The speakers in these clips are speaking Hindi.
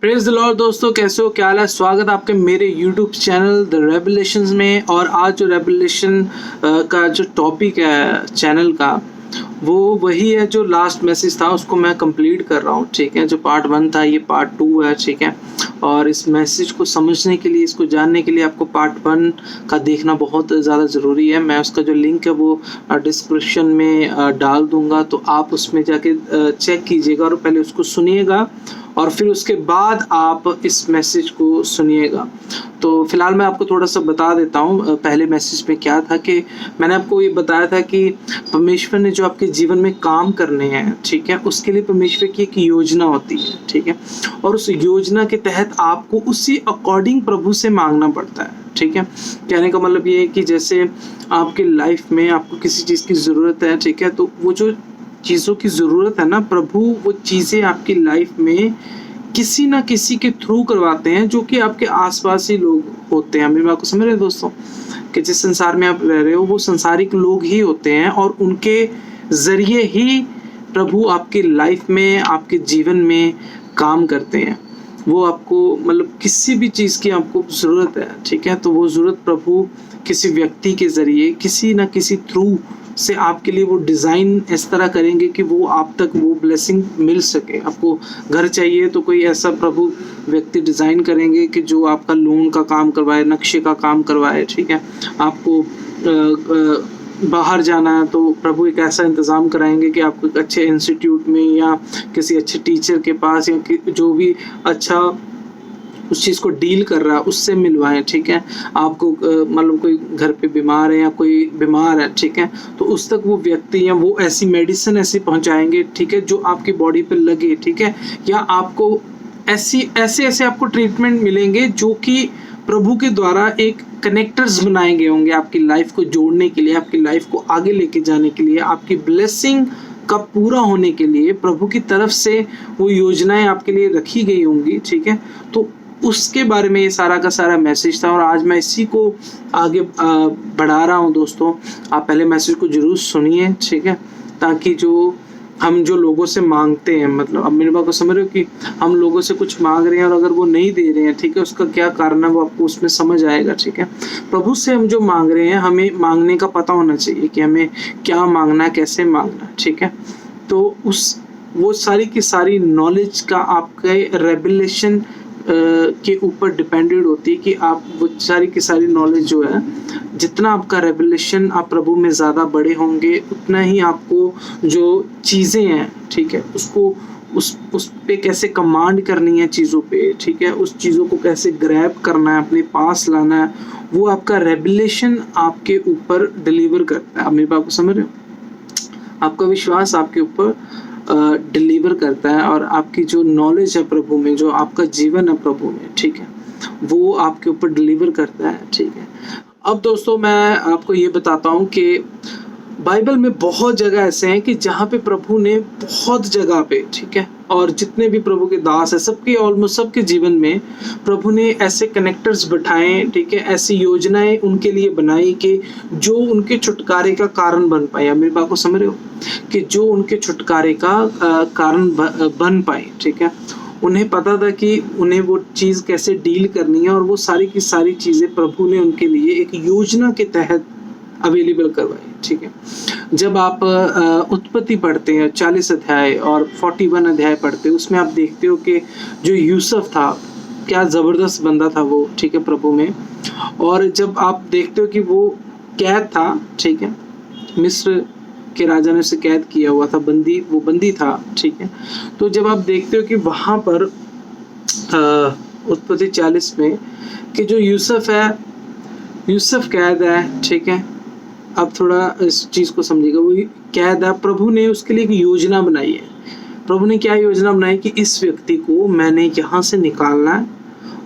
प्रेज द लॉर्ड दोस्तों, कैसे हो, क्या हाल है। स्वागत है आपके मेरे यूट्यूब चैनल द रेवलेशंस में। और आज जो रेवलेशन का जो टॉपिक है चैनल का, वो वही है जो लास्ट मैसेज था, उसको मैं कंप्लीट कर रहा हूँ। ठीक है, जो पार्ट 1 था ये पार्ट 2 है। ठीक है, और इस मैसेज को समझने के लिए, इसको जानने के लिए आपको पार्ट 1 का देखना बहुत ज़्यादा ज़रूरी है। मैं उसका जो लिंक है वो डिस्क्रिप्शन में डाल दूंगा, तो आप उसमें जाके चेक कीजिएगा और पहले उसको सुनिएगा और फिर उसके बाद आप इस मैसेज को सुनिएगा। तो फिलहाल मैं आपको थोड़ा सा बता देता हूँ पहले मैसेज में क्या था। कि मैंने आपको ये बताया था कि परमेश्वर ने जो आपके जीवन में काम करने हैं, ठीक है, उसके लिए परमेश्वर की एक योजना होती है। ठीक है, और उस योजना के तहत आपको उसी अकॉर्डिंग प्रभु से मांगना पड़ता है। ठीक है, कहने का मतलब ये है कि जैसे आपकी लाइफ में आपको किसी चीज़ की ज़रूरत है, ठीक है, तो वो जो चीज़ों की ज़रूरत है ना, प्रभु वो चीज़ें आपकी लाइफ में किसी ना किसी के थ्रू करवाते हैं, जो कि आपके आसपास ही लोग होते हैं। मेरी बात को समझ रहे हैं दोस्तों, कि जिस संसार में आप रह रहे हो वो संसारिक लोग ही होते हैं, और उनके ज़रिए ही प्रभु आपकी लाइफ में, आपके जीवन में काम करते हैं। वो आपको मतलब किसी भी चीज़ की आपको ज़रूरत है, ठीक है, तो वो ज़रूरत प्रभु किसी व्यक्ति के ज़रिए, किसी ना किसी थ्रू से आपके लिए वो डिज़ाइन इस तरह करेंगे कि वो आप तक वो ब्लेसिंग मिल सके। आपको घर चाहिए तो कोई ऐसा प्रभु व्यक्ति डिज़ाइन करेंगे कि जो आपका लोन का काम करवाए, नक्शे का काम करवाए। ठीक है, आपको बाहर जाना है तो प्रभु एक ऐसा इंतज़ाम कराएंगे कि आपको एक अच्छे इंस्टीट्यूट में या किसी अच्छे टीचर के पास या जो भी अच्छा उस चीज़ को डील कर रहा है उससे मिलवाएं। ठीक है, आपको मतलब कोई घर पे बीमार है या कोई बीमार है, ठीक है, तो उस तक वो व्यक्ति या वो ऐसी मेडिसिन ऐसी पहुंचाएंगे, ठीक है, जो आपकी बॉडी पे लगे। ठीक है, या आपको ऐसे आपको ट्रीटमेंट मिलेंगे जो कि प्रभु के द्वारा एक कनेक्टर्स बनाए गए होंगे आपकी लाइफ को जोड़ने के लिए, आपकी लाइफ को आगे लेके जाने के लिए, आपकी ब्लेसिंग का पूरा होने के लिए प्रभु की तरफ से वो योजनाएं आपके लिए रखी गई होंगी। ठीक है, तो उसके बारे में ये सारा का सारा मैसेज था, और आज मैं इसी को आगे बढ़ा रहा हूँ। दोस्तों, आप पहले मैसेज को जरूर सुनिए, ठीक है, ताकि हम जो लोगों से मांगते हैं, मतलब अब मेरे बात को समझ रहे हो कि हम लोगों से कुछ मांग रहे हैं और अगर वो नहीं दे रहे हैं, ठीक है, उसका क्या कारण है वो आपको उसमें समझ आएगा। ठीक है, प्रभु से हम जो मांग रहे हैं, हमें मांगने का पता होना चाहिए कि हमें क्या मांगना है, कैसे मांगना है। ठीक है, तो वो सारी की सारी नॉलेज का आपके रेवलेशन के ऊपर डिपेंडेड होती है कि आप वो सारी की सारी नॉलेज जो है, जितना आपका रेवलेशन आप प्रभु में ज़्यादा बड़े होंगे, उतना ही आपको जो चीज़ें हैं, ठीक है, उसको उस पे कैसे कमांड करनी है चीज़ों पे, ठीक है, उस चीज़ों को कैसे ग्रैब करना है, अपने पास लाना है, वो आपका रेवलेशन आपके ऊपर डिलीवर करता है। आप मेरी बात को समझ रहे हो, आपका विश्वास आपके ऊपर डिलीवर करता है, और आपकी जो नॉलेज है प्रभु में, जो आपका जीवन है प्रभु में, ठीक है, वो आपके ऊपर डिलीवर करता है। ठीक है, अब दोस्तों मैं आपको ये बताता हूँ कि बाइबल में बहुत जगह ऐसे हैं कि जहाँ पे प्रभु ने बहुत जगह पे, ठीक है, और जितने भी प्रभु के दास है, सबके ऑलमोस्ट सबके जीवन में प्रभु ने ऐसे कनेक्टर्स बैठाए, ठीक है, ऐसी योजनाएं उनके लिए बनाई कि जो उनके छुटकारे का कारण बन पाए। मेरी बात को समझ रहे हो, कि जो उनके छुटकारे का कारण बन पाए। ठीक है, उन्हें पता था कि उन्हें वो चीज़ कैसे डील करनी है, और वो सारी की सारी चीज़ें प्रभु ने उनके लिए एक योजना के तहत अवेलेबल करवाई। ठीक है, जब आप उत्पत्ति पढ़ते हैं 40 अध्याय और 41 अध्याय पढ़ते हैं, उसमें आप देखते हो कि जो यूसुफ था, क्या ज़बरदस्त बंदा था वो, ठीक है, प्रभु में। और जब आप देखते हो कि वो कैद था, ठीक है, मिस्र के राजा ने उसे कैद किया हुआ था, वो बंदी था। ठीक है, तो जब आप देखते हो कि वहाँ पर उत्पत्ति 40 में कि जो यूसुफ कैद है, ठीक है, अब थोड़ा इस चीज़ को समझिएगा, वो कैद है, प्रभु ने उसके लिए एक योजना बनाई है। प्रभु ने क्या योजना बनाई कि इस व्यक्ति को मैंने यहाँ से निकालना है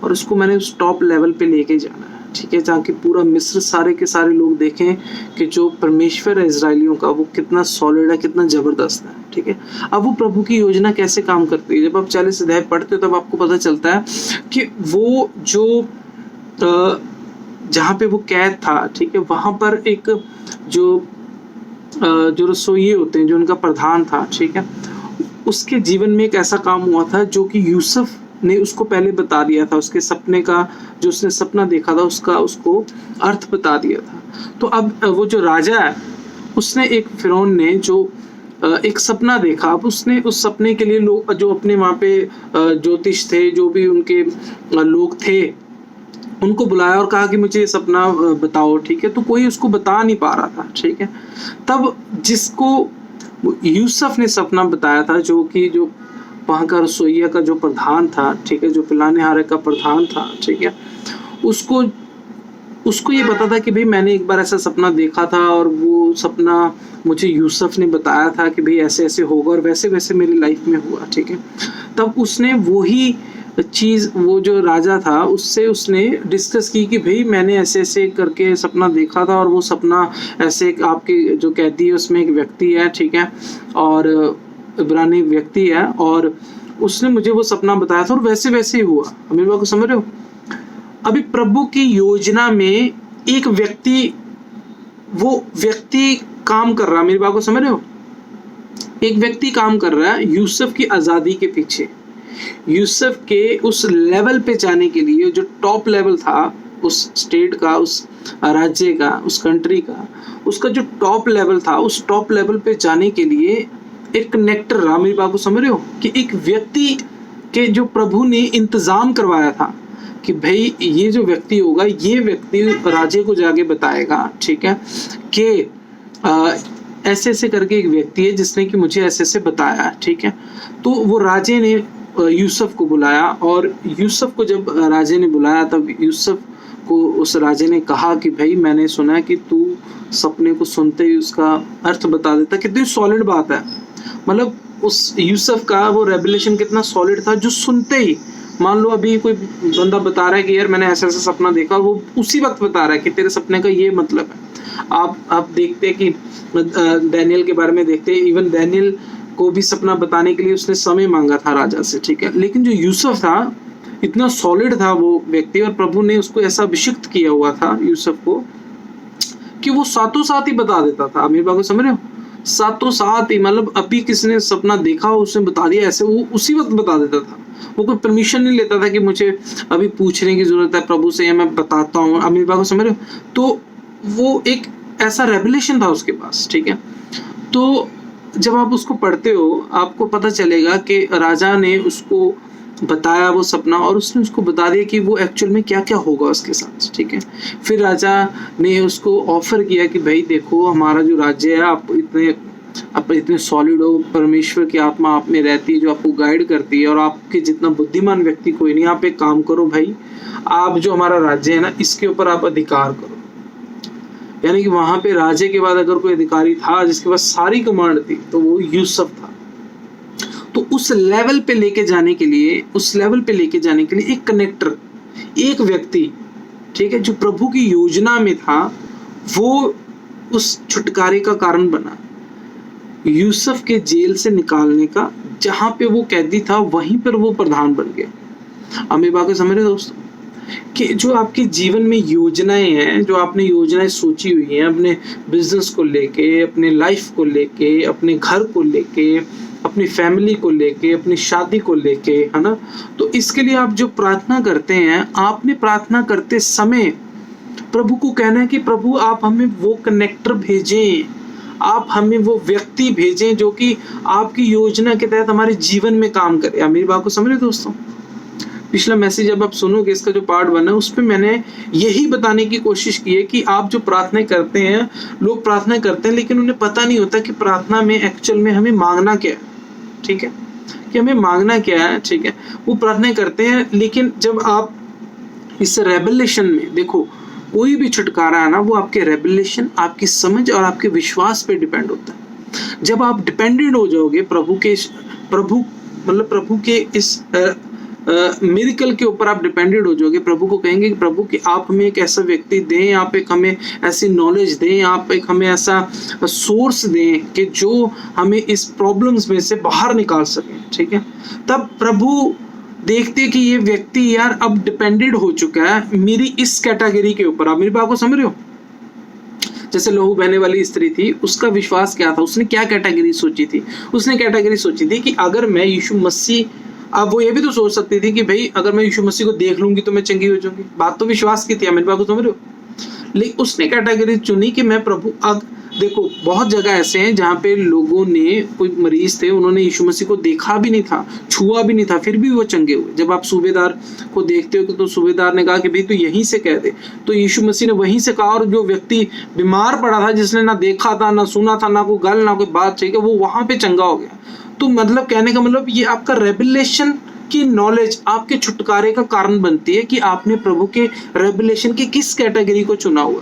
और उसको मैंने उस टॉप लेवल पे लेके जाना है। ठीक है, ताकि पूरा मिस्र सारे के सारे लोग देखें कि जो परमेश्वर है इजरायलियों का, वो कितना सॉलिड है, कितना ज़बरदस्त है। ठीक है, अब वो प्रभु की योजना कैसे काम करती है, जब आप 40 अध्याय पढ़ते हो तब आपको पता चलता है कि वो जो जहाँ पे वो कैद था, ठीक है, वहाँ पर एक जो रसोइये होते हैं, जो उनका प्रधान था, ठीक है, उसके जीवन में एक ऐसा काम हुआ था जो कि यूसुफ ने उसको पहले बता दिया था, उसके सपने का जो उसने सपना देखा था उसका उसको अर्थ बता दिया था। तो अब वो जो राजा है उसने फिरौन ने जो एक सपना देखा, अब उसने उस सपने के लिए लोग जो अपने वहाँ पे ज्योतिष थे, जो भी उनके लोग थे, उनको बुलाया और कहा कि मुझे ये सपना बताओ, ठीक है। तो कोई उसको बता नहीं पा रहा था, ठीक है। तब जिसको यूसुफ ने सपना बताया था, जो वहाँ का रसोइया का जो प्रधान था, ठीक है, जो पिलाने हारे का प्रधान था, ठीक है, उसको ये पता था कि भाई मैंने एक बार ऐसा सपना देखा था और वो सपना मुझे यूसुफ ने बताया था कि भाई ऐसे ऐसे होगा और वैसे वैसे मेरी लाइफ में हुआ, ठीक है। तब उसने वही चीज़, वो जो राजा था उससे उसने डिस्कस की कि भाई मैंने ऐसे ऐसे करके सपना देखा था और वो सपना ऐसे आपके जो कैदी है उसमें एक व्यक्ति है, ठीक है, और इब्रानी व्यक्ति है, और उसने मुझे वो सपना बताया था और वैसे वैसे ही हुआ। मेरी बात को समझ रहे हो? अभी प्रभु की योजना में एक व्यक्ति, वो व्यक्ति काम कर रहा है, मेरी बात को समझ रहे हो? एक व्यक्ति काम कर रहा है यूसुफ की आज़ादी के पीछे। यूसुफ के उस लेवल पे जाने के लिए, जो टॉप लेवल था उस स्टेट का, उस राज्य का, उस कंट्री का, उसका जो टॉप लेवल था, उस टॉप लेवल पे जाने के लिए एक कनेक्टर रहा। मेरी बात को समझ रहे हो? कि एक व्यक्ति के जो प्रभु ने इंतजाम करवाया था कि भाई ये जो व्यक्ति होगा, ये व्यक्ति राजे को जाके बताएगा, ठीक है, कि ऐसे ऐसे करके एक व्यक्ति है जिसने कि मुझे ऐसे ऐसे बताया, ठीक है। तो वो राजे ने यूसुफ को बुलाया, और यूसुफ को जब राजे ने बुलाया तब यूसुफ को उस राजे ने कहा कि भाई मैंने सुना है कि तू सपने को सुनते ही उसका अर्थ बता देता। कितनी सॉलिड बात है, मतलब उस यूसुफ का वो रेवलेशन कितना सॉलिड था, जो सुनते ही, मान लो अभी कोई बंदा बता रहा है कि यार मैंने ऐसा ऐसा सपना देखा, वो उसी वक्त बता रहा है कि तेरे सपने का ये मतलब है। आप देखते हैं कि दानियल के बारे में देखते हैं, इवन दानियल को भी सपना बताने के लिए उसने समय मांगा था राजा से, ठीक है। लेकिन जो यूसुफ था, इतना सॉलिड था वो व्यक्ति, और प्रभु ने उसको ऐसा अभिषिक्त किया हुआ था यूसुफ को कि वो साथों साथ ही बता देता था। मेरी बात को समझ रहे हो? साथों साथ ही, मतलब अभी किसने सपना देखा उसने बता दिया, ऐसे वो उसी वक्त बता देता था। वो कोई परमिशन नहीं लेता था कि मुझे अभी पूछने की जरूरत है प्रभु से या मैं बताता हूँ। मेरी बात को समझ रहे हो? तो वो एक ऐसा रेवलेशन था उसके पास, ठीक है। तो जब आप उसको पढ़ते हो आपको पता चलेगा कि राजा ने उसको बताया वो सपना, और उसने उसको बता दिया कि वो एक्चुअल में क्या क्या होगा उसके साथ, ठीक है। फिर राजा ने उसको ऑफर किया कि भाई देखो हमारा जो राज्य है, आप इतने सॉलिड हो, परमेश्वर की आत्मा आप में रहती है जो आपको गाइड करती है, और आपके जितना बुद्धिमान व्यक्ति कोई नहीं। आप एक काम करो भाई, आप जो हमारा राज्य है ना, इसके ऊपर आप अधिकार करो। यानी कि वहां पे राजे के बाद अगर कोई अधिकारी था जिसके पास सारी कमांड थी तो वो यूसुफ था। तो उस लेवल पे लेके जाने के लिए, एक कनेक्टर, एक व्यक्ति, ठीक है, जो प्रभु की योजना में था, वो उस छुटकारे का कारण बना, यूसुफ के जेल से निकालने का। जहां पे वो कैदी था वहीं पर वो प्रधान बन गया। अब मेरी बात को समझ रहे दोस्तों? कि जो आपके जीवन में योजनाएं हैं, जो आपने योजनाएं सोची हुई हैं अपने बिजनेस को लेके, अपने लाइफ को लेके, अपने घर को लेके, अपनी फैमिली को लेके, अपनी शादी को लेके, है ना, तो इसके लिए आप जो प्रार्थना करते हैं, आपने प्रार्थना करते समय प्रभु को कहना है कि प्रभु आप हमें वो कनेक्टर भेजें, आप हमें वो व्यक्ति भेजें जो कि आपकी योजना के तहत हमारे जीवन में काम करे। मेरी बात को समझ रहे दोस्तों? पिछला मैसेज जब आप सुनोगे, इसका जो पार्ट 1 है, उस पर मैंने यही बताने की कोशिश की है कि आप जो प्रार्थना करते हैं, लोग प्रार्थना करते हैं लेकिन उन्हें पता नहीं होता कि प्रार्थना में एक्चुअल में हमें मांगना क्या है, ठीक है, कि हमें मांगना क्या है, ठीक है। वो प्रार्थना करते हैं, लेकिन जब आप इस रेवलेशन में देखो, कोई भी छुटकारा है ना, वो आपके रेवलेशन, आपकी समझ और आपके विश्वास पे डिपेंड होता है। जब आप डिपेंडेंट हो जाओगे प्रभु के इस मिरेकल के ऊपर आप डिपेंडेंट हो जाओगे, प्रभु को कहेंगे कि प्रभु कि आप हमें एक ऐसा व्यक्ति दें, आप एक हमें ऐसी नॉलेज दें, आप एक हमें ऐसा सोर्स दें कि जो हमें इस प्रॉब्लम्स में से बाहर निकाल सके, ठीक है। तब प्रभु देखते कि ये व्यक्ति यार अब डिपेंडेंट हो चुका है मेरी इस कैटेगरी के ऊपर। आप मेरी बात को समझ रहे हो? जैसे लहू बहने वाली स्त्री थी, उसका विश्वास क्या था, उसने क्या कैटेगरी सोची थी? उसने कैटेगरी सोची थी कि अगर मैं यीशु मसीह अब वो ये भी तो सोच सकती थी कि भाई अगर मैं यीशु मसीह को देख लूंगी तो मैं चंगी हो जाऊंगी। बात तो विश्वास की थी, मेरी बात को समझ रहे हो। लेकिन उसने कैटेगरी चुनी कि मैं प्रभु, अब देखो बहुत जगह ऐसे हैं जहाँ पे लोगों ने, कोई मरीज थे, उन्होंने यीशु मसीह को देखा भी नहीं था, छुआ भी नहीं था, फिर भी वो चंगे हुए। जब आप सूबेदार को देखते हो तो सूबेदार ने कहा कि भाई तू यहीं से कह दे, तो यीशु मसीह ने वहीं से कहा, और जो व्यक्ति बीमार पड़ा था, जिसने ना देखा था, ना सुना था, ना कोई गल, ना कोई बात चाहिए, वो वहां पे चंगा हो गया। तो मतलब कहने का मतलब ये आपका रेवलेशन की नॉलेज आपके छुटकारे का कारण बनती है कि आपने प्रभु के रेवलेशन की किस कैटेगरी को चुना हुआ।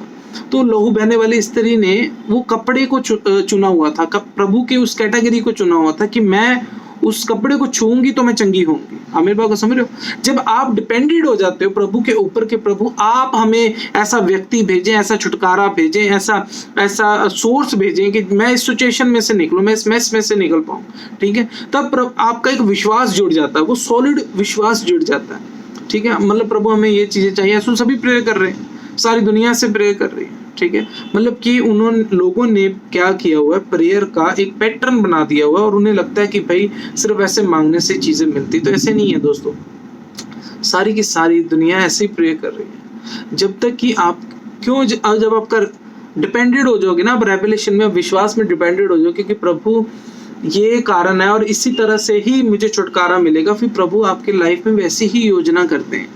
तो लहू बहने वाली स्त्री ने वो कपड़े को चुना हुआ था, प्रभु के उस कैटेगरी को चुना हुआ था कि मैं उस कपड़े को छूंगी तो मैं चंगी होंगी। आप मेरी बात को समझ रहे हो। जब आप डिपेंडेंट हो जाते हो प्रभु के ऊपर के प्रभु आप हमें ऐसा व्यक्ति भेजें, ऐसा छुटकारा भेजें, ऐसा सोर्स भेजें कि मैं इस सिचुएशन में से निकलूं, मैं इस मेस में से निकल पाऊं, ठीक है, तब आपका एक विश्वास जुड़ जाता है, वो सॉलिड विश्वास जुड़ जाता है, ठीक है। मतलब प्रभु हमें ये चीजें चाहिए, ऐसा सभी प्रेयर कर रहे हैं, सारी दुनिया से प्रेयर कर रही है, ठीक है। मतलब कि उन्होंने, लोगों ने क्या किया हुआ है, प्रेयर का एक पैटर्न बना दिया हुआ है, और उन्हें लगता है कि भाई सिर्फ ऐसे मांगने से चीजें मिलती। तो ऐसे नहीं है दोस्तों, सारी की सारी दुनिया ऐसे ही प्रेयर कर रही है। जब तक कि आप जब आपका डिपेंडेंट हो जाओगे ना, आप रेवलेशन में, विश्वास में डिपेंडेंट हो जाओगे कि प्रभु ये कारण है और इसी तरह से ही मुझे छुटकारा मिलेगा, फिर प्रभु आपके लाइफ में वैसी ही योजना करते हैं।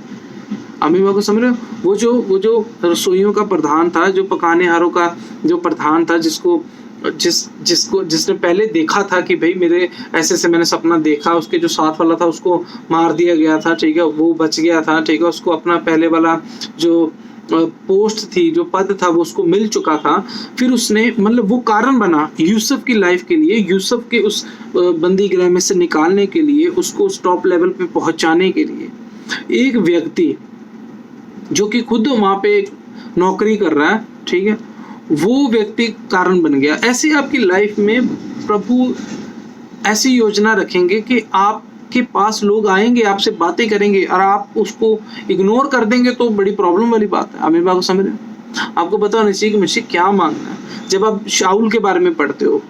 अमीमा को समझ रहे हो। वो जो रसोइयों का प्रधान था, जो पकाने हारों का जो प्रधान था, जिसने पहले देखा था कि भाई मेरे ऐसे मैंने सपना देखा, उसके जो साथ वाला था उसको मार दिया गया था, ठीक है, वो बच गया था, ठीक है, उसको अपना पहले वाला जो पोस्ट थी, जो पद था, वो उसको मिल चुका था। फिर उसने, मतलब वो कारण बना यूसुफ की लाइफ के लिए, यूसुफ के उस बंदी गृह में से निकालने के लिए, उसको उस टॉप लेवल पे पहुंचाने के लिए। एक व्यक्ति जो कि खुद वहां पे नौकरी कर रहा है, ठीक है, वो व्यक्ति कारण बन गया। ऐसे आपकी लाइफ में प्रभु ऐसी योजना रखेंगे कि आपके पास लोग आएंगे, आपसे बातें करेंगे, और आप उसको इग्नोर कर देंगे तो बड़ी प्रॉब्लम वाली बात है। आप मेरी बात को समझ रहे हैं। आपको पता होना चाहिए कि मुझसे क्या मांगना है। जब आप शाऊल के बारे में पढ़ते हो,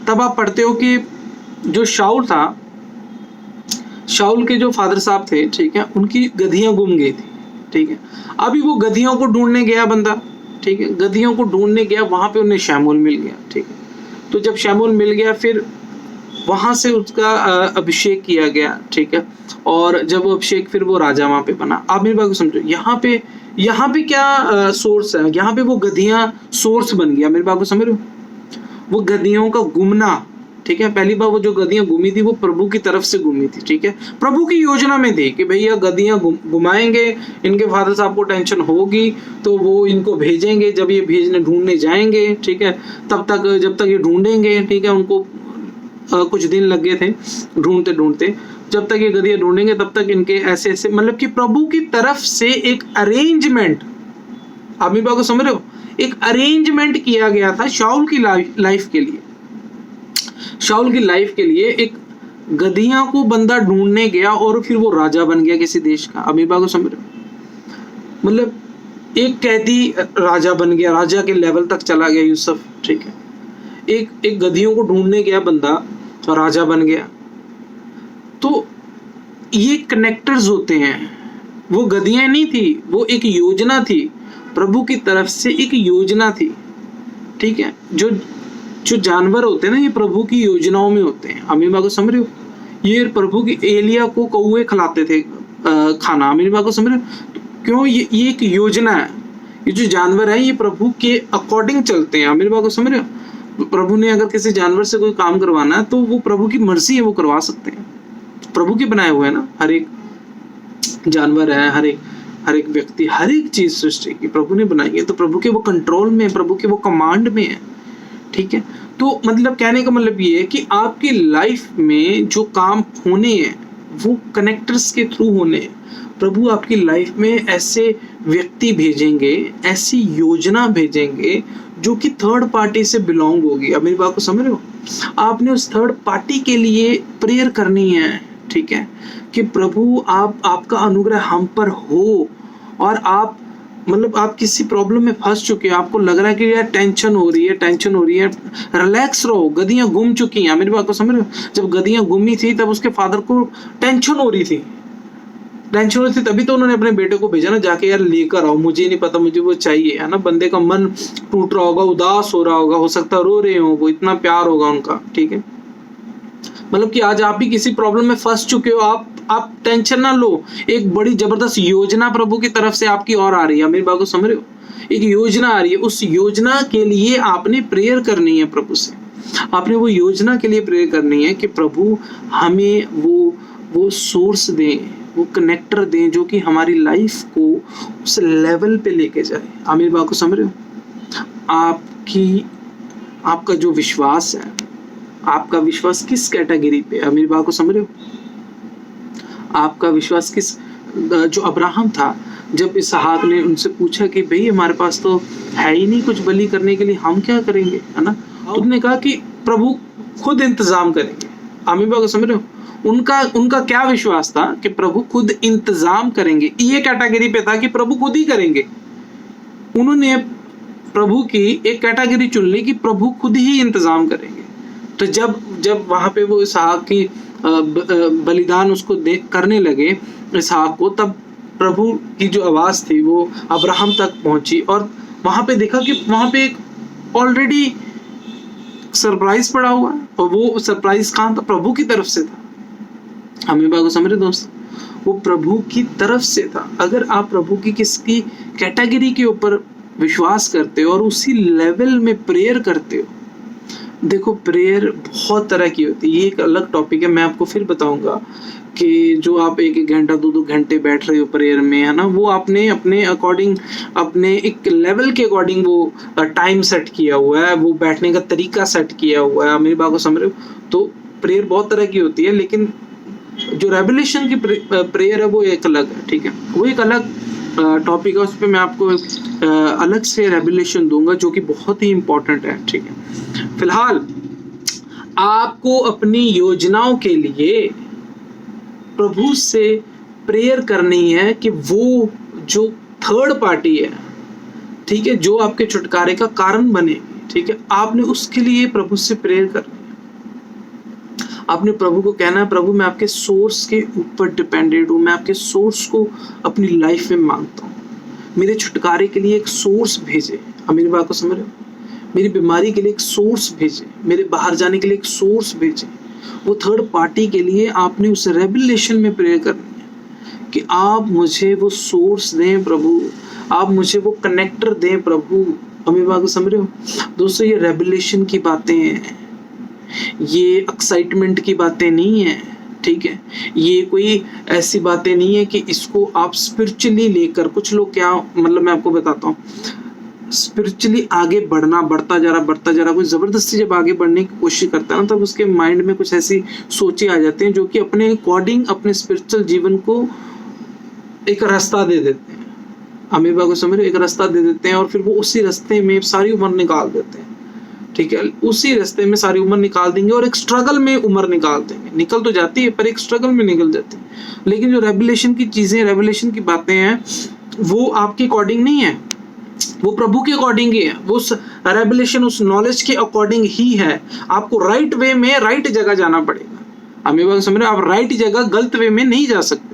तब आप पढ़ते हो कि जो शाऊल था, शाऊल के जो फादर साहब थे, ठीक है, उनकी गधियां गुम गई थी, ठीक है। अभी वो गधियों को ढूंढने गया बंदा, ठीक है, गधियों को ढूंढने गया, वहां पे उन्हें शमूएल मिल गया, ठीक है। तो जब शमूएल मिल गया, फिर वहां से उसका अभिषेक किया गया, ठीक है, और जब अभिषेक, फिर वो राजा वहां पे बना। आप मेरी बात को समझो, यहाँ पे क्या सोर्स है, यहाँ पे वो गधियां सोर्स बन गया। मेरी बात को समझ रहे हो। वो गधियों का गुमना, ठीक है, पहली बार वो जो गधियां घूमी थी वो प्रभु की तरफ से घूमी थी, ठीक है, प्रभु की योजना में थी कि भैया गधियां घुमाएंगे, इनके फादर साहब को टेंशन होगी तो वो इनको भेजेंगे, जब ये भेजने ढूंढने जाएंगे, ठीक है, तब तक जब तक ये ढूंढेंगे, ठीक है, उनको कुछ दिन लग गए थे ढूंढते ढूंढते, जब तक ये गधियां ढूंढेंगे तब तक इनके ऐसे ऐसे, मतलब कि प्रभु की तरफ से एक अरेंजमेंट, आप मेरी बात को समझ रहे हो, एक अरेंजमेंट किया गया था शाऊल की लाइफ के लिए। शाऊल की लाइफ के लिए एक गधियां को बंदा ढूंढने गया और फिर वो राजा बन गया किसी देश का। अभी बात को समझ रहे हो। मतलब एक कैदी राजा बन गया, राजा के लेवल तक चला गया यूसुफ, ठीक है। एक गधियों को ढूंढने गया बंदा, राजा बन गया। तो ये कनेक्टर्स होते हैं, वो गधियां नहीं थी, वो एक योजना थी, प्रभु की तरफ से एक योजना थी, ठीक है। जो जानवर होते हैं ना, ये प्रभु की योजनाओं में होते हैं। अमीर बात को समझ रहे हो। ये प्रभु की एलिया को कौवे खिलाते थे खाना। अमीर बात को समझ रहे हो। क्यों? ये एक योजना है। ये जो जानवर है ये प्रभु के अकॉर्डिंग चलते हैं। अमीर बात को समझ रहे हो। प्रभु ने अगर किसी जानवर से कोई काम करवाना है तो वो प्रभु की मर्जी है, वो करवा सकते हैं। प्रभु के बनाए हुए है ना, हर एक जानवर है, हर एक व्यक्ति, हर एक चीज सृष्टि की प्रभु ने बनाई है। तो प्रभु के वो कंट्रोल में है, प्रभु के वो कमांड में है, ठीक है। तो मतलब कहने का मतलब ये है कि आपकी लाइफ में जो काम होने हैं वो कनेक्टर्स के थ्रू होने हैं। प्रभु आपकी लाइफ में ऐसे व्यक्ति भेजेंगे, ऐसी योजना भेजेंगे जो कि थर्ड पार्टी से बिलोंग होगी। अब मेरी बात को समझ रहे हो। आपने उस थर्ड पार्टी के लिए प्रेयर करनी है, ठीक है, कि प्रभु आपका अनुग्रह हम पर हो और आप मतलब आप किसी प्रॉब्लम में फंस चुके हो, आपको लग रहा है कि यार टेंशन हो रही है, रिलैक्स रहो। गधियां गुम चुकी हैं, मेरी बात को समझ रहे हो? जब गधियां गुमी थी तब उसके फादर को टेंशन हो रही थी, तभी तो उन्होंने अपने बेटे को भेजा ना, जाके यार लेकर आओ, मुझे नहीं पता, मुझे वो चाहिए, है ना। बंदे का मन टूट रहा होगा, उदास हो रहा होगा, हो सकता है रो रहे हो, वो इतना प्यार होगा उनका, ठीक है। मतलब कि आज आप भी किसी प्रॉब्लम में फंस चुके हो, आप टेंशन ना लो, एक बड़ी जबरदस्त योजना प्रभु की तरफ से आपकी ओर आ रही है, मेरी बात को समझ रहे हो? एक योजना आ रही है, उस योजना के लिए आपने प्रेयर करनी है प्रभु से, आपने वो योजना के लिए प्रेयर करनी है कि प्रभु हमें वो सोर्स दें, वो कनेक्टर दें जो कि हमारी लाइफ को उस लेवल पे लेके जाए। आप मेरी बात को समझ रहे हो? आपका जो विश्वास है, आपका विश्वास किस कैटेगरी पे है? मेरी बात को समझ रहे हो? आपका विश्वास किस, जो अब्राहम था, जब इसहाक ने उनसे पूछा कि भाई हमारे पास तो है ही नहीं कुछ बलि करने के लिए, हम क्या करेंगे, है ना। तो उन्होंने कहा कि प्रभु खुद इंतजाम करेंगे। आप मेरी बात को समझ रहे हो? उनका क्या विश्वास था कि प्रभु खुद इंतजाम करेंगे, ये कैटेगरी पे था कि प्रभु खुद ही करेंगे। उन्होंने प्रभु की एक कैटेगरी चुन ली कि प्रभु खुद ही इंतजाम करेंगे। तो जब वहां पे वो इसहाक की बलिदान उसको करने लगे इसहाक को, तब प्रभु की जो आवाज थी वो अब्राहम तक पहुंची, और वहां पे देखा कि वहां पे एक ऑलरेडी सरप्राइज पड़ा हुआ है, और वो सरप्राइज कहाँ था? प्रभु की तरफ से था। हमें बात को समझ रहे दोस्त? वो प्रभु की तरफ से था। अगर आप प्रभु की किसकी कैटेगरी के ऊपर विश्वास करते हो और उसी लेवल में प्रेयर करते हो, देखो प्रेयर बहुत तरह की होती है, ये एक अलग टॉपिक है, मैं आपको फिर बताऊंगा कि जो आप एक घंटा 2 घंटे बैठ रहे हो प्रेयर में, है ना, वो आपने अपने अकॉर्डिंग, अपने एक लेवल के अकॉर्डिंग वो टाइम सेट किया हुआ है, वो बैठने का तरीका सेट किया हुआ है। मेरी बात को समझ रहे हो? तो प्रेयर बहुत तरह की होती है, लेकिन जो रेवलेशन की प्रेयर है वो एक अलग है, ठीक है, वो एक अलग टॉपिक है, उस पर मैं आपको अलग से रेवलेशन दूंगा जो कि बहुत ही इंपॉर्टेंट है, ठीक है। फिलहाल आपको अपनी योजनाओं के लिए प्रभु से प्रेयर करनी है कि वो जो थर्ड पार्टी है, ठीक है, जो आपके छुटकारे का कारण बनेगी, ठीक है, आपने उसके लिए प्रभु से प्रेयर करनी है। आपने प्रभु को कहना है, प्रभु मैं आपके सोर्स के ऊपर डिपेंडेंट हूँ, मैं आपके सोर्स को अपनी लाइफ में मांगता हूँ, मेरे छुटकारे के लिए एक सोर्स भेजे। आप मेरी बात को समझ रहे हो? मेरी बीमारी के लिए एक सोर्स भेजे, मेरे बाहर जाने के लिए एक सोर्स भेजे। वो थर्ड पार्टी के लिए आपने उस रेवलेशन में प्रेयर करनी है कि आप मुझे वो सोर्स दें प्रभु, आप मुझे वो कनेक्टर दें प्रभु। आप मेरी बात को समझ रहे हो दोस्तों? ये रेवलेशन की बातें हैं, ये एक्साइटमेंट की बातें नहीं है, ठीक है, ये कोई ऐसी बातें नहीं है कि इसको आप स्पिरिचुअली लेकर, कुछ लोग क्या, मतलब मैं आपको बताता हूँ, स्पिरिचुअली आगे बढ़ता जा रहा, कोई जबरदस्ती जब आगे बढ़ने की कोशिश करता है ना, तब उसके माइंड में कुछ ऐसी सोचें आ जाती हैं जो कि अपने अकॉर्डिंग अपने स्पिरिचुअल जीवन को एक रास्ता दे देते हैं। अमीर बाबू समझ रहे, एक रास्ता दे देते हैं और फिर वो उसी रास्ते में सारी उम्र निकाल देते हैं, ठीक है, उसी रास्ते में सारी उम्र निकाल देंगे और एक स्ट्रगल में उम्र निकाल देंगे। निकल तो जाती है पर एक स्ट्रगल में निकल जाती है। लेकिन जो रेवलेशन की चीजें, रेवलेशन की बातें हैं, वो आपके अकॉर्डिंग नहीं है, वो प्रभु के अकॉर्डिंग ही है, वो रेवलेशन उस नॉलेज के अकॉर्डिंग ही है। आपको राइट वे में राइट जगह जाना पड़ेगा। आप मेरी बात समझ रहे हो? आप राइट जगह गलत वे में नहीं जा सकते,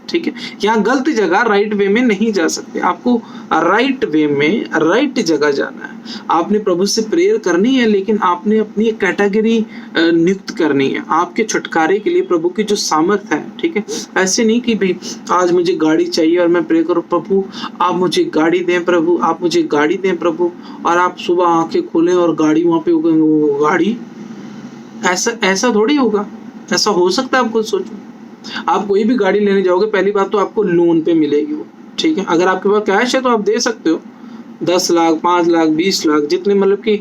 ठीक है, यहाँ गलत जगह राइट वे में नहीं जा सकते, आपको राइट वे में राइट जगह जाना है। आपने प्रभु से प्रेयर करनी है, लेकिन आपने अपनी एक कैटेगरी नियुक्त करनी है आपके छुटकारे के लिए प्रभु की जो सामर्थ है, ठीक है। ऐसे नहीं कि भाई आज मुझे गाड़ी चाहिए और मैं प्रे करूँ, प्रभु आप मुझे गाड़ी दें, प्रभु आप मुझे गाड़ी दें प्रभु, और आप सुबह आंखें खोलें और गाड़ी वहां पे वो गाड़ी, ऐसा थोड़ी होगा। ऐसा हो सकता है? आप खुद सोचो, आप कोई भी गाड़ी लेने जाओगे, पहली बात तो आपको लोन पे मिलेगी वो, ठीक है। अगर आपके पास कैश है तो आप दे सकते हो, 10 लाख 5 लाख 20 लाख जितने, मतलब कि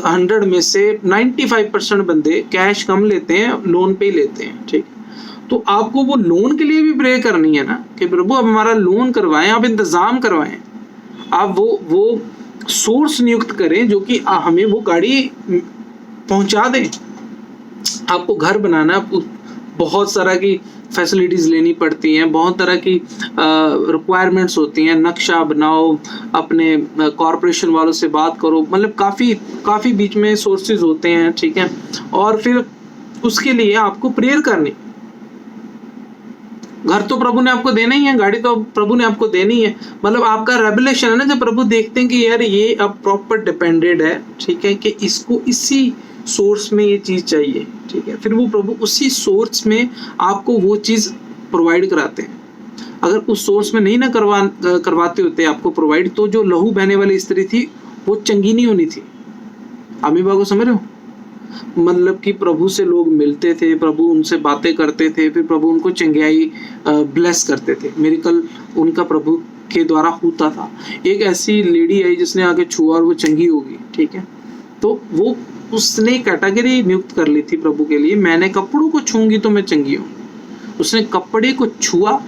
100 में से 95% बंदे कैश कम लेते हैं, लोन पे ही लेते हैं, ठीक है। तो आपको वो लोन के लिए भी प्रे करनी है ना कि प्रभु आप हमारा लोन करवाएं, आप इंतजाम करवाएं, आप वो सोर्स नियुक्त करें जो कि हमें वो गाड़ी पहुंचा दें। आपको घर बनाना, बहुत सारा की फैसिलिटीज़ लेनी पड़ती हैं, बहुत तरह की रिक्वायरमेंट्स होती हैं, नक्शा बनाओ, अपने कॉरपोरेशन वालों से बात करो, मतलब काफ़ी बीच में सोर्सेज होते हैं, ठीक है। और फिर उसके लिए आपको प्रेयर करनी। घर तो प्रभु ने आपको देना ही है, गाड़ी तो प्रभु ने आपको देनी है, मतलब आपका रेवलेशन है ना, जब प्रभु देखते हैं कि यार ये अब प्रॉपर डिपेंडेड है, ठीक है, कि इसको इसी सोर्स में ये चीज़ चाहिए, ठीक है, फिर वो प्रभु उसी सोर्स में आपको वो चीज़ प्रोवाइड कराते हैं। अगर उस सोर्स में नहीं ना करवाते होते आपको प्रोवाइड, तो जो लहू बहने वाली स्त्री थी वो चंगी नहीं होनी थी। आमी बात को समझ रहे हो? मतलब कि प्रभु से लोग मिलते थे, प्रभु उनसे बातें करते थे, फिर प्रभु उनको चंगियाई ब्लेस करते थे, मिरेकल उनका प्रभु के द्वारा होता था। एक ऐसी लेडी आई जिसने आके छुआ और वो चंगी होगी, ठीक है, तो वो उसने कैटेगरी नियुक्त कर ली थी प्रभु के लिए, मैंने कपड़ों को छूंगी तो मैं चंगी हूँ। उसने कपड़े को छुआ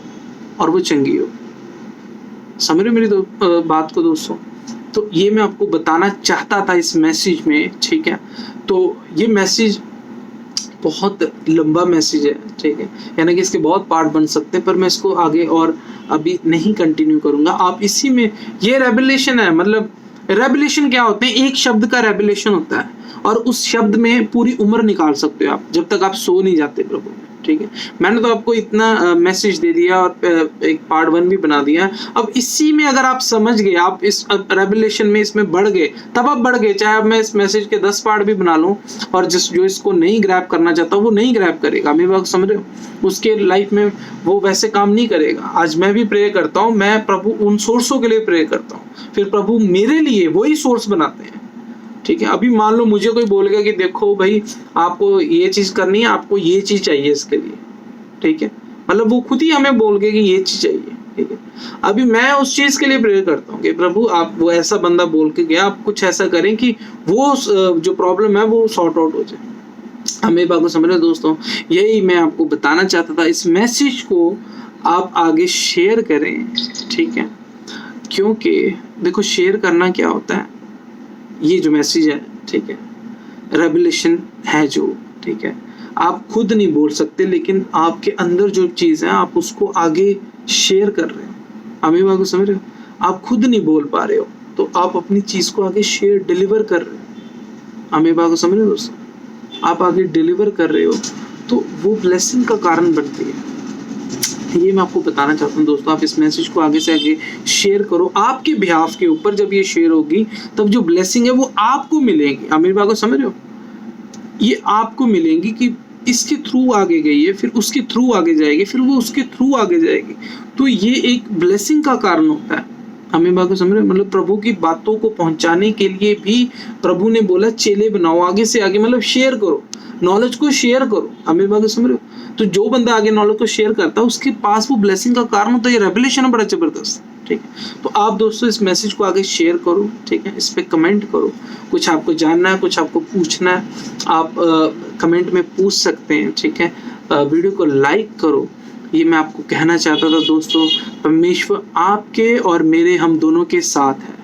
और वो चंगी हो। समझ रहे मेरी बात को दोस्तों? तो ये मैं आपको बताना चाहता था इस मैसेज में, ठीक है। तो ये मैसेज बहुत लंबा मैसेज है, ठीक है, यानी कि इसके बहुत पार्ट बन सकते हैं, पर मैं इसको आगे और अभी नहीं कंटिन्यू करूंगा। आप इसी में, ये रेवलेशन है, मतलब रेवलेशन क्या होते हैं, एक शब्द का रेवलेशन होता है और उस शब्द में पूरी उम्र निकाल सकते हो आप, जब तक आप सो नहीं जाते प्रभु में, ठीक है। मैंने तो आपको इतना मैसेज दे दिया और एक पार्ट 1 भी बना दिया। अब इसी में अगर आप समझ गए, आप इस रेवलेशन में इसमें बढ़ गए, तब आप बढ़ गए। चाहे अब मैं इस मैसेज के 10 पार्ट भी बना लूं और जो इसको नहीं ग्रैब करना चाहता वो नहीं ग्रैब करेगा, मेरी बात समझ रहे हो, उसके लाइफ में वो वैसे काम नहीं करेगा। आज मैं भी प्रे करता हूँ, मैं प्रभु उन सोर्सों के लिए प्रे करता हूँ, फिर प्रभु मेरे लिए वही सोर्स बनाते हैं, ठीक है। अभी मान लो मुझे कोई बोल गया कि देखो भाई आपको ये चीज करनी है, आपको ये चीज चाहिए इसके लिए, ठीक है, मतलब वो खुद ही हमें बोल गए कि ये चीज चाहिए, ठीक है। अभी मैं उस चीज के लिए प्रेयर करता हूँ कि प्रभु आप, वो ऐसा बंदा बोल के गया, आप कुछ ऐसा करें कि वो जो प्रॉब्लम है वो सॉर्ट आउट हो जाए। हमें बात को समझ रहे दोस्तों, यही मैं आपको बताना चाहता था। इस मैसेज को आप आगे शेयर करें, ठीक है, क्योंकि देखो शेयर करना क्या होता है, ये जो मैसेज है, ठीक है, रेवलेशन है जो, ठीक है, आप खुद नहीं बोल सकते, लेकिन आपके अंदर जो चीज़ है आप उसको आगे शेयर कर रहे हो। हमें बात को समझ रहे हो, आप खुद नहीं बोल पा रहे हो तो आप अपनी चीज़ को आगे शेयर डिलीवर कर रहे हो। हमें बात को समझ रहे हो दोस्तों, आप आगे डिलीवर कर रहे हो तो वो ब्लेसिंग का कारण बनती है। ये मैं आपको बताना चाहता हूँ दोस्तों, आप इस मैसेज को आगे से आगे शेयर करो। आपके बिहाफ के ऊपर जब ये शेयर होगी तब जो ब्लेसिंग है वो आपको मिलेगी। आप मेरी बात को समझ रहे हो, ये आपको मिलेंगी कि इसके थ्रू आगे गई है, फिर उसके थ्रू आगे जाएगी, फिर वो उसके थ्रू आगे जाएगी, तो ये एक ब्लेसिंग का कारण होता है। हमें बात को समझ रहे हो, मतलब प्रभु की बातों को पहुंचाने के लिए भी प्रभु ने बोला चेले बनाओ, आगे से आगे, मतलब शेयर करो, नॉलेज को शेयर करो। हमें बात को समझ रहे हो, तो जो बंदा आगे नॉलेज को शेयर करता है उसके पास वो ब्लेसिंग का कारण होता है। ये रेवलेशन है बड़ा जबरदस्त, ठीक है। तो आप दोस्तों इस मैसेज को आगे शेयर करो, ठीक है, इस पे कमेंट करो, कुछ आपको जानना है, कुछ आपको पूछना है, आप कमेंट में पूछ सकते हैं, ठीक है। वीडियो को लाइक करो, ये मैं आपको कहना चाहता था दोस्तों। परमेश्वर आपके और मेरे, हम दोनों के साथ है।